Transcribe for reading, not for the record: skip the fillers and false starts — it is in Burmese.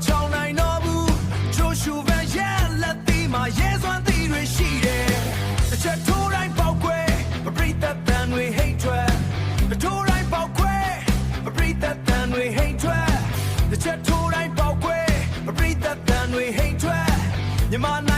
ချောင်းနိုင်တော့ဘူးချိုးရှူပန်ရဲ့လက်သီးမှာရဲစွမ်းသီးတွေရှိတယ်တစ်ချက်ထိုးတိုင်းပေါက်ကွဲပရိသတ်တန်တွေဟိတ်ထွက်ထိုးတိုင်းပေါက်ကွဲပရိသတ်တန်တွေဟိတ်ထွက်တစ်ချက်ထိုးတိုင်းပေါက်ကွဲပရိသတ်တန်တွေဟိတ်ထွက်မြန်မာ